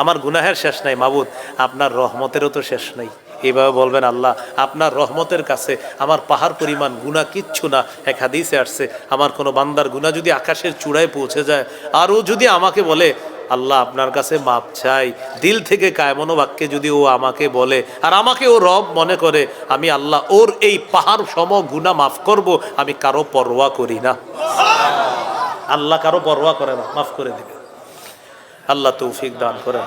আমার গুনাহের শেষ নাই মাবুদ, আপনার রহমতেরও তো শেষ নাই। এইভাবে বলবেন, আল্লাহ আপনার রহমতের কাছে আমার পাহাড় পরিমাণ গুনাহ কিচ্ছু না। এক হাদিসে আসছে, আমার কোনো বান্দার গুনাহ যদি আকাশের চূড়ায় পৌঁছে যায়, আর ও যদি আমাকে বলে আল্লাহ আপনার কাছে মাপ চাই, দিল থেকে কায়মনো বাক্যে যদি ও আমাকে বলে, আর আমাকে ও রব মনে করে, আমি আল্লাহ ওর এই পাহাড় সম গুনাহ মাফ করব, আমি কারো পরোয়া করি না। আল্লাহ কারো পরোয়া করে না, মাফ করে দিবে। আল্লাহ তৌফিক দান করেন।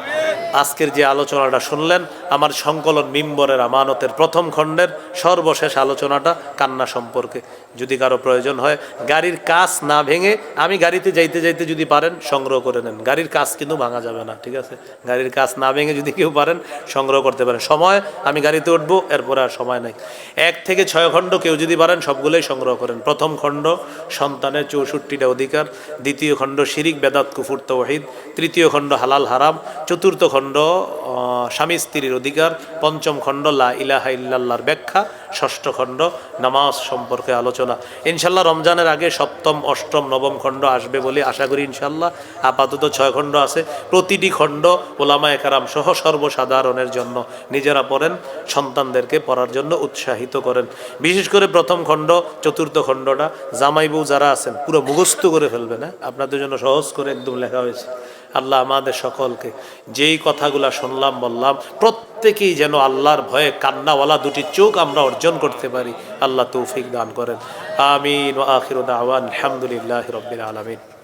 আজকের যে আলোচনাটা শুনলেন, আমার সংকলন মিম্বরের আমানতের প্রথম খণ্ডের সর্বশেষ আলোচনাটা কান্না সম্পর্কে। যদি কারো প্রয়োজন হয়, গাড়ির কাঁচ না ভেঙে, আমি গাড়িতে যাইতে যাইতে যদি পারেন সংগ্রহ করে নেন। গাড়ির কাঁচ কিন্তু ভাঙা যাবে না, ঠিক আছে? গাড়ির কাঁচ না ভেঙে যদি কেউ পারেন সংগ্রহ করতে পারেন। সময়, আমি গাড়িতে উঠবো, এরপরে আর সময় নাই। 1 থেকে 6 খণ্ড কেউ যদি পারেন সবগুলোই সংগ্রহ করেন। প্রথম খণ্ড সন্তানের 64টা অধিকার, দ্বিতীয় খণ্ড শিরিক বেদাত কুফুর তাওহীদ, তৃতীয় খণ্ড হালাল হারাম, চতুর্থ খণ্ড স্বামী স্ত্রীর অধিকার, পঞ্চম খণ্ড লা ইলাহা ইল্লাল্লাহর ব্যাখ্যা, ষষ্ঠ খণ্ড নামাজ সম্পর্কে আলোচনা। ইনশাল্লাহ রমজানের আগে সপ্তম, অষ্টম, নবম খণ্ড আসবে বলে আশা করি ইনশাল্লাহ। আপাতত 6 খণ্ড আছে। প্রতিটি খণ্ড ওলামায়ে কেরাম সহ সর্বসাধারণের জন্য। নিজেরা পড়েন, সন্তানদেরকে পড়ার জন্য উৎসাহিত করেন। বিশেষ করে প্রথম খণ্ড, চতুর্থ খণ্ডটা জামাই বউ যারা আছেন পুরো মুখস্থ করে ফেলবেন। আপনাদের জন্য সহজ করে একদম লেখা হয়েছে। আল্লাহ আমাদের সকলকে যেই কথাগুলা শুনলাম বললাম, প্রত্যেকেই যেন আল্লাহর ভয়ে কান্নাওয়ালা দুটি চোখ আমরা অর্জন করতে পারি। আল্লাহ তৌফিক দান করেন। আমিন ওয়া আখিরু দাওয়ানা আলহামদুলিল্লাহি রাব্বিল আলামিন।